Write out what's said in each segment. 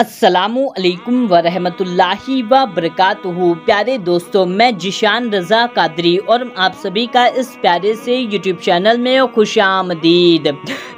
अस्सलामु अलैकुम वरहमतुल्लाहि व बरकातुहू। प्यारे दोस्तों, मैं जिशान रज़ा कादरी और आप सभी का इस प्यारे से यूट्यूब चैनल में खुशामदीद।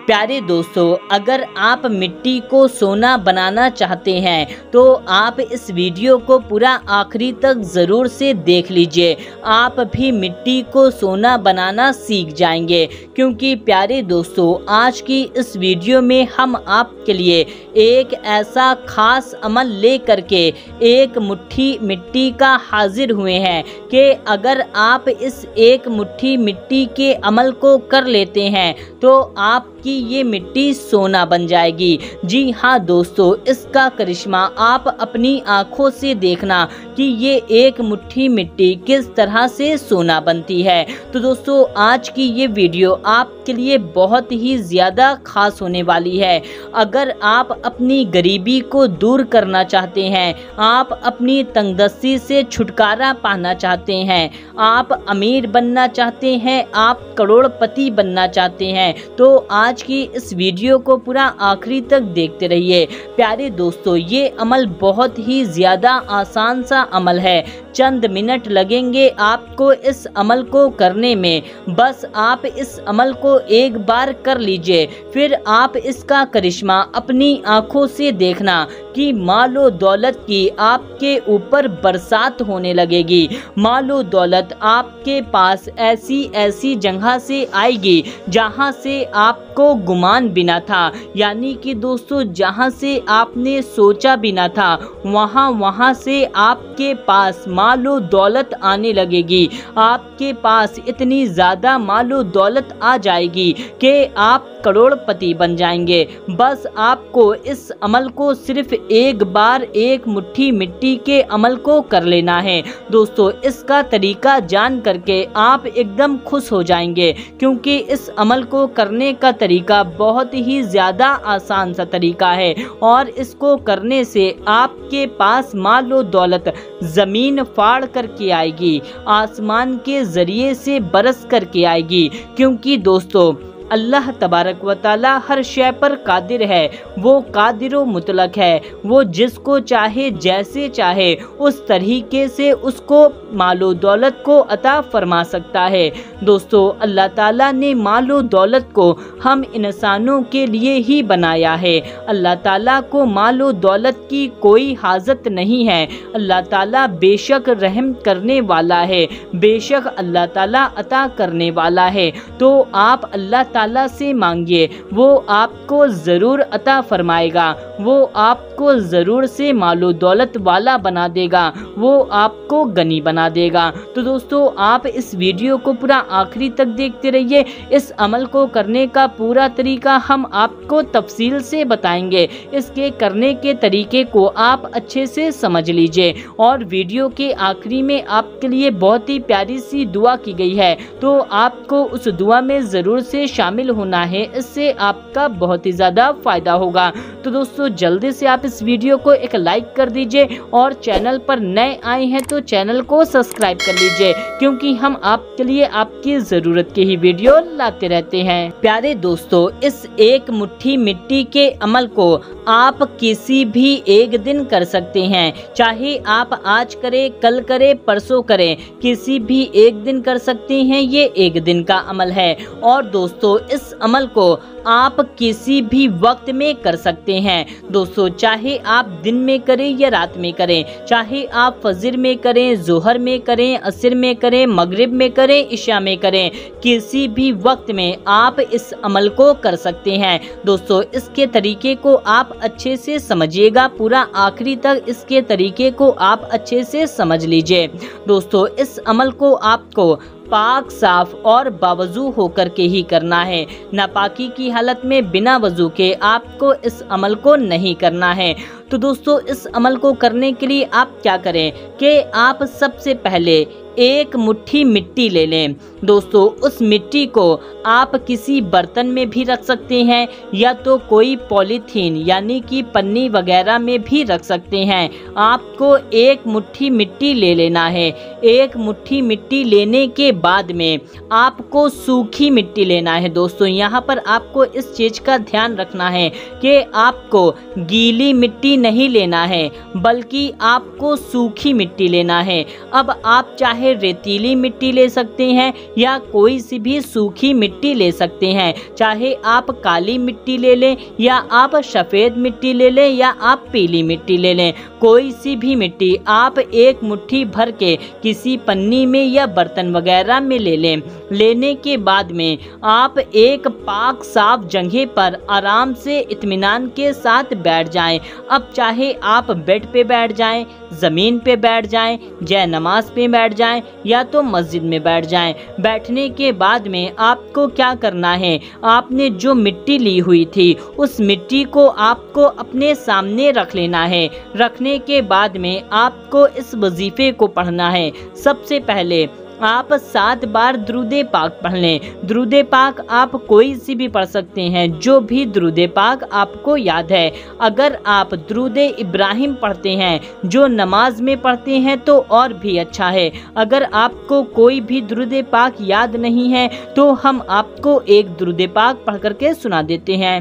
प्यारे दोस्तों, अगर आप मिट्टी को सोना बनाना चाहते हैं तो आप इस वीडियो को पूरा आखिरी तक ज़रूर से देख लीजिए। आप भी मिट्टी को सोना बनाना सीख जाएंगे, क्योंकि प्यारे दोस्तों, आज की इस वीडियो में हम आपके लिए एक ऐसा खास अमल ले करके एक मुट्ठी मिट्टी का हाजिर हुए हैं कि अगर आप इस एक मुट्ठी मिट्टी के अमल को कर लेते हैं तो आपकी ये मिट्टी सोना बन जाएगी। जी हाँ दोस्तों, इसका करिश्मा आप अपनी आंखों से देखना कि ये एक मुट्ठी मिट्टी किस तरह से सोना बनती है। तो दोस्तों, आज की ये वीडियो आपके लिए बहुत ही ज़्यादा खास होने वाली है। अगर आप अपनी गरीबी को दूर करना चाहते हैं, आप अपनी तंगदस्ती से छुटकारा पाना चाहते हैं, आप अमीर बनना चाहते हैं, आप करोड़पति बनना चाहते हैं, तो आज की इस वीडियो को पूरा आखिरी तक देखते रहिए। प्यारे दोस्तों, ये अमल बहुत ही ज़्यादा आसान सा अमल है। चंद मिनट लगेंगे आपको इस अमल को करने में। बस आप इस अमल को एक बार कर लीजिए, फिर आप इसका करिश्मा अपनी आंखों से देखना कि मालो दौलत की आपके ऊपर बरसात होने लगेगी। मालो दौलत आपके पास ऐसी ऐसी जगह से आएगी जहां से आपको गुमान भी ना था, यानी कि दोस्तों जहां से आपने सोचा भी ना था, वहां से आपके पास मालो दौलत आने लगेगी। आपके पास इतनी ज़्यादा मालो दौलत आ जाएगी कि आप करोड़पति बन जाएंगे। बस आपको इस अमल को सिर्फ एक बार एक मुट्ठी मिट्टी के अमल को कर लेना है। दोस्तों, इसका तरीका जान करके आप एकदम खुश हो जाएंगे, क्योंकि इस अमल को करने का तरीका बहुत ही ज़्यादा आसान सा तरीका है और इसको करने से आपके पास मालो दौलत ज़मीन फाड़ करके आएगी, आसमान के ज़रिए से बरस करके आएगी। क्योंकि दोस्तों, अल्लाह तबारक व ताला हर शय पर कादिर है। वो कादिर मुतलक है। वो जिसको चाहे जैसे चाहे उस तरीके से उसको मालो दौलत को अता फरमा सकता है। दोस्तों, अल्लाह ताला ने मालो दौलत को हम इंसानों के लिए ही बनाया है। अल्लाह ताला को मालो दौलत की कोई हाजत नहीं है। अल्लाह ताला बेशक रहम करने वाला है, बेशक अल्लाह ताला अता करने वाला है। तो आप अल्लाह ताला से मांगिए, वो आपको ज़रूर अता फरमाएगा। वो आपको ज़रूर से मालो दौलत वाला बना देगा, वो आपको गनी बना देगा। तो दोस्तों, आप इस वीडियो को पूरा आखिरी तक देखते रहिए। इस अमल को करने का पूरा तरीका हम आपको तफसील से बताएंगे। इसके करने के तरीके को आप अच्छे से समझ लीजिए और वीडियो के आखिरी में आपके लिए बहुत ही प्यारी सी दुआ की गई है, तो आपको उस दुआ में ज़रूर से शामिल होना है। इससे आपका बहुत ही ज़्यादा फ़ायदा होगा। तो दोस्तों, जल्दी से आप इस वीडियो को एक लाइक कर दीजिए और चैनल पर नए आए हैं तो चैनल को सब्सक्राइब कर लीजिए, क्योंकि हम आपके लिए आपकी ज़रूरत के ही वीडियो लाते रहते हैं। प्यारे दोस्तों, इस एक मुट्ठी मिट्टी के अमल को आप किसी भी एक दिन कर सकते हैं। चाहे आप आज करें, कल करें, परसों करें, किसी भी एक दिन कर सकते हैं। ये एक दिन का अमल है और दोस्तों, इस अमल को आप किसी भी वक्त में कर सकते हैं। दोस्तों, चाहे आप दिन में करें या रात में करें, चाहे आप फजर में करें, जोहर में करें, असर में करें, मगरिब में करें, इशा में करें, किसी भी वक्त में आप इस अमल को कर सकते हैं। दोस्तों, इसके तरीके को आप अच्छे से समझिएगा, पूरा आखिरी तक इसके तरीके को आप अच्छे से समझ लीजिए। दोस्तों, इस अमल को आपको पाक साफ और बावजू होकर के ही करना है। नापाकी की हालत में बिना वजू के आपको इस अमल को नहीं करना है। तो दोस्तों, इस अमल को करने के लिए आप क्या करें कि आप सबसे पहले एक मुट्ठी मिट्टी ले लें। दोस्तों उस मिट्टी को आप किसी बर्तन में भी रख सकते हैं या तो कोई पॉलीथीन यानी कि पन्नी वगैरह में भी रख सकते हैं। आपको एक मुट्ठी मिट्टी ले लेना है। एक मुट्ठी मिट्टी लेने के बाद में आपको सूखी मिट्टी लेना है। दोस्तों यहाँ पर आपको इस चीज़ का ध्यान रखना है कि आपको गीली मिट्टी नहीं लेना है बल्कि आपको सूखी मिट्टी लेना है। अब आप चाहे रेतीली मिट्टी ले सकते हैं या कोई सी भी सूखी मिट्टी ले सकते हैं। चाहे आप काली मिट्टी ले लें या आप सफ़ेद मिट्टी ले लें या आप पीली मिट्टी ले लें, कोई सी भी मिट्टी आप एक मुट्ठी भर के किसी पन्नी में या बर्तन वगैरह में ले लें। लेने के बाद में आप एक पाक साफ जगह पर आराम से इत्मीनान के साथ बैठ जाएं। अब चाहे आप बेड पे बैठ जाएं, ज़मीन पे बैठ जाएं, जय नमाज पे बैठ जाएं या तो मस्जिद में बैठ जाएं। बैठने के बाद में आपको क्या करना है, आपने जो मिट्टी ली हुई थी उस मिट्टी को आपको अपने सामने रख लेना है। रखने के बाद में आपको इस वजीफे को पढ़ना है। सबसे पहले आप 7 बार दुरूदे पाक पढ़ लें। दुरूदे पाक आप कोई सी भी पढ़ सकते हैं, जो भी दुरूदे पाक आपको याद है। अगर आप दुरूदे इब्राहिम पढ़ते हैं जो नमाज में पढ़ते हैं तो और भी अच्छा है। अगर आपको कोई भी दुरूदे पाक याद नहीं है तो हम आपको एक दुरूदे पाक पढ़ करके सुना देते हैं।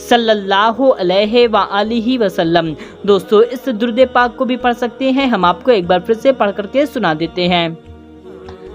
सल्लल्लाहु अलैहि वसल्लम। दोस्तों इस दुरूदे पाक को भी पढ़ सकते हैं, हम आपको एक बार फिर से पढ़ करके सुना देते हैं।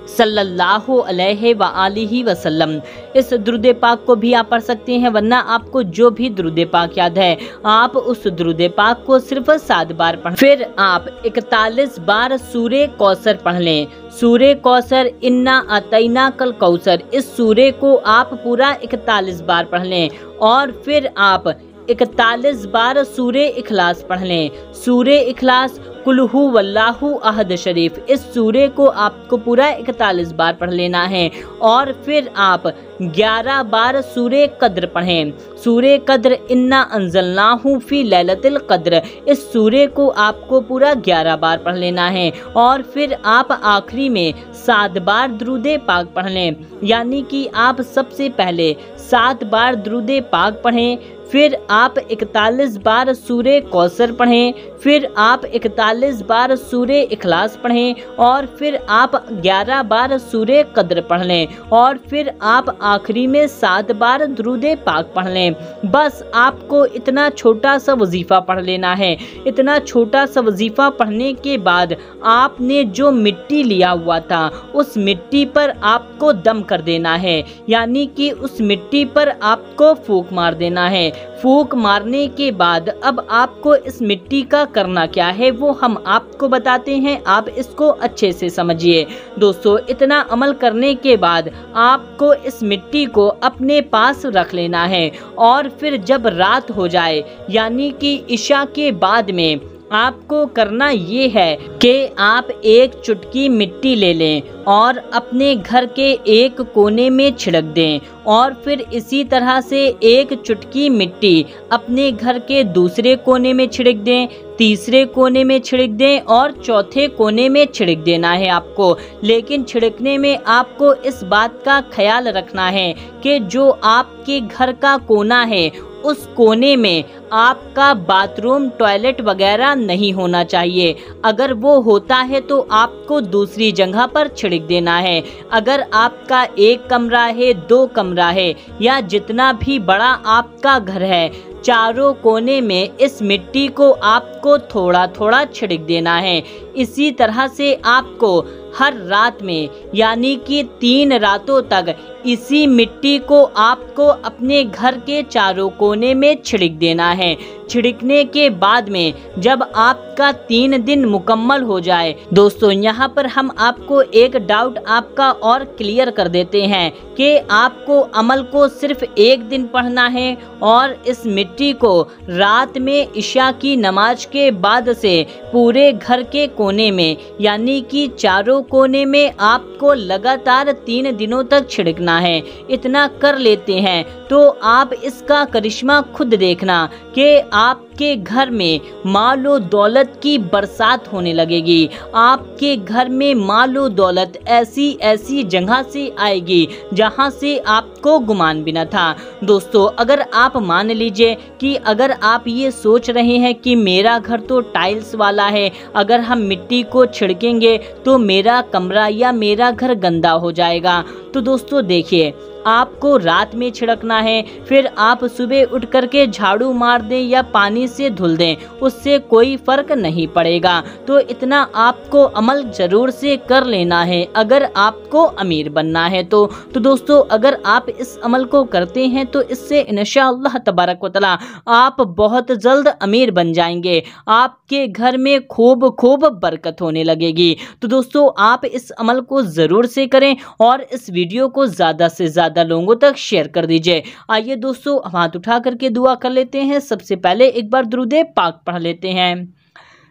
सल्लल्लाहु अलैहि वसल्लम। इस दुरूदे पाक को भी आप पढ़ सकते हैं, वरना आपको जो भी दुरूदे पाक याद है आप उस दुरूदे पाक को सिर्फ 7 बार पढ़ें। फिर आप 41 बार सूरे कौसर पढ़ लें। सूरे कौसर, इन्ना अतैना कल कौसर, इस सूरे को आप पूरा 41 बार पढ़ लें। और फिर आप 41 बार सूरे इखलास पढ़ लें। सूरे इखलास, कुल हु वल्लाहु अहद शरीफ, इस सूरे को आपको पूरा 41 बार पढ़ लेना है। और फिर आप 11 बार सूरे कद्र पढ़ें। सूरे कद्र, इन्ना अंज़लनाहु फी लैलतिल कद्र, इस सूरे को आपको पूरा 11 बार पढ़ लेना है। और फिर आप आखिरी में 7 बार दुरूदे पाक पढ़ लें, यानी कि आप सबसे पहले 7 बार दुरूदे पाक पढ़ें। फिर आप 41 बार सूरे कौसर पढ़ें। फिर आप 41 बार सूरे इखलास पढ़ें। और फिर आप 11 बार सूरे कद्र पढ़ लें। और फिर आप आखिरी में 7 बार दुरूदे पाक पढ़ लें। बस आपको इतना छोटा सा वजीफ़ा पढ़ लेना है। इतना छोटा सा वजीफ़ा पढ़ने के बाद आपने जो मिट्टी लिया हुआ था उस मिट्टी पर आपको दम कर देना है, यानी कि उस मिट्टी पर आपको फूंक मार देना है। फूंक मारने के बाद अब आपको इस मिट्टी का करना क्या है वो हम आपको बताते हैं, आप इसको अच्छे से समझिए। दोस्तों इतना अमल करने के बाद आपको इस मिट्टी को अपने पास रख लेना है। और फिर जब रात हो जाए यानी कि इशा के बाद में आपको करना ये है कि आप एक चुटकी मिट्टी ले लें और अपने घर के एक कोने में छिड़क दें। और फिर इसी तरह से एक चुटकी मिट्टी अपने घर के दूसरे कोने में छिड़क दें, तीसरे कोने में छिड़क दें और चौथे कोने में छिड़क देना है आपको। लेकिन छिड़कने में आपको इस बात का ख्याल रखना है कि जो आपके घर का कोना है उस कोने में आपका बाथरूम, टॉयलेट वगैरह नहीं होना चाहिए। अगर वो होता है तो आपको दूसरी जगह पर छिड़क देना है। अगर आपका एक कमरा है, 2 कमरा है या जितना भी बड़ा आपका घर है, चारों कोने में इस मिट्टी को आपको थोड़ा थोड़ा छिड़क देना है। इसी तरह से आपको हर रात में यानी कि 3 रातों तक इसी मिट्टी को आपको अपने घर के चारों कोने में छिड़क देना है। छिड़कने के बाद में जब आपका 3 दिन मुकम्मल हो जाए, दोस्तों यहाँ पर हम आपको एक डाउट आपका और क्लियर कर देते हैं कि आपको अमल को सिर्फ 1 दिन पढ़ना है और इस मिट्टी को रात में इशा की नमाज के बाद से पूरे घर के कोने में यानी कि चारों कोने में आपको लगातार 3 दिनों तक छिड़कना है। इतना कर लेते हैं तो आप इसका करिश्मा खुद देखना कि आपके आपके घर में माल व दौलत की बरसात होने लगेगी। आपके घर में माल व दौलत ऐसी ऐसी जगह से आएगी जहां से आपको गुमान भी न था। दोस्तों, अगर आप मान लीजिए कि अगर आप ये सोच रहे हैं कि मेरा घर तो टाइल्स वाला है, अगर हम मिट्टी को छिड़केंगे तो मेरा कमरा या मेरा घर गंदा हो जाएगा, तो दोस्तों देखिए, आपको रात में छिड़कना है, फिर आप सुबह उठ करके झाड़ू मार दें या पानी से धुल दें, उससे कोई फर्क नहीं पड़ेगा। तो इतना आपको अमल जरूर से कर लेना है अगर आपको अमीर बनना है तो दोस्तों, अगर आप इस अमल को करते हैं तो इससे इंशाअल्लाह तबारक व तआला आप बहुत जल्द अमीर बन जाएंगे। आपके घर में खूब खूब बरकत होने लगेगी। तो दोस्तों, आप इस अमल को जरूर से करें और इस वीडियो को ज्यादा से ज्यादा लोगों तक शेयर कर दीजिए। आइए दोस्तों, हाथ उठा करके दुआ कर लेते हैं। सबसे पहले एक बार दुरूदे पाक पढ़ लेते हैं।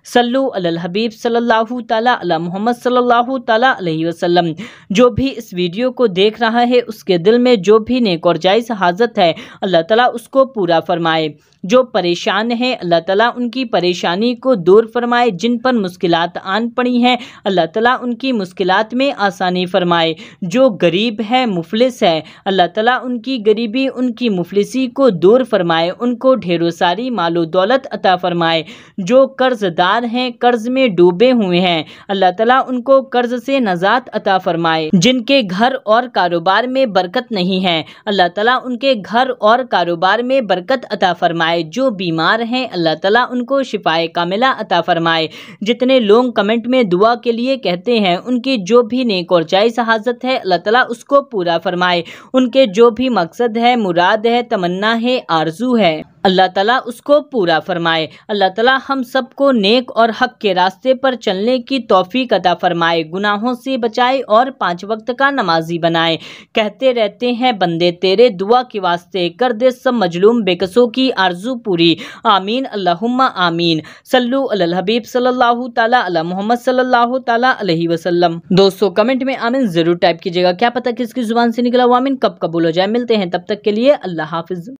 सल्लु अलल हबीब सल्लल्लाहु ताला अला मोहम्मद सल्लल्लाहु ताला अलैहि वसल्लम। जो भी इस वीडियो को देख रहा है उसके दिल में जो भी नेक और जायज़ हाजत है, अल्लाह ताला उसको पूरा फरमाए। जो परेशान है, अल्लाह ताला उनकी परेशानी को दूर फरमाए। जिन पर मुश्किलात आन पड़ी हैं, अल्लाह ताला उनकी मुश्किलात में आसानी फरमाए। जो गरीब है, मुफलिस है, अल्लाह ताला उनकी गरीबी, उनकी मुफलिसी को दूर फरमाए, उनको ढेरों सारी मालो दौलत अता फरमाए। जो कर्जदार हैं, कर्ज में डूबे हुए हैं, अल्लाह ताला उनको कर्ज से नजात अता फरमाए। जिनके घर और कारोबार में बरकत नहीं है, अल्लाह ताला उनके घर और कारोबार में बरकत अता फरमाए। जो बीमार हैं, अल्लाह ताला उनको शिफाए कामिला अता फरमाए। जितने लोग कमेंट में दुआ के लिए कहते हैं, उनकी जो भी नेक और जायज़ हाजत है, अल्लाह ताला उसको पूरा फरमाए। उनके जो भी मकसद है, मुराद है, तमन्ना है, आरजू है, अल्लाह ताला उसको पूरा फरमाए। अल्लाह ताला हम सबको नेक और हक के रास्ते पर चलने की तौफीक अता फरमाए, गुनाहों से बचाए और 5 वक्त का नमाजी बनाए। कहते रहते हैं बंदे तेरे, दुआ के वास्ते कर दे सब मजलूम बेकसों की आरजू पूरी। आमीन अल्लाहुम्मा आमीन। सल्लु अलल हबीब सल्लल्लाहु ताला अला मोहम्मद सल्लल्लाहु ताला अलैहि वसल्लम। दोस्तों, कमेंट में आमीन जरूर टाइप कीजिएगा। क्या पता किसकी जुबान से निकला हुआ आमीन कब कबूल हो जाए। मिलते हैं, तब तक के लिए अल्लाह हाफिज।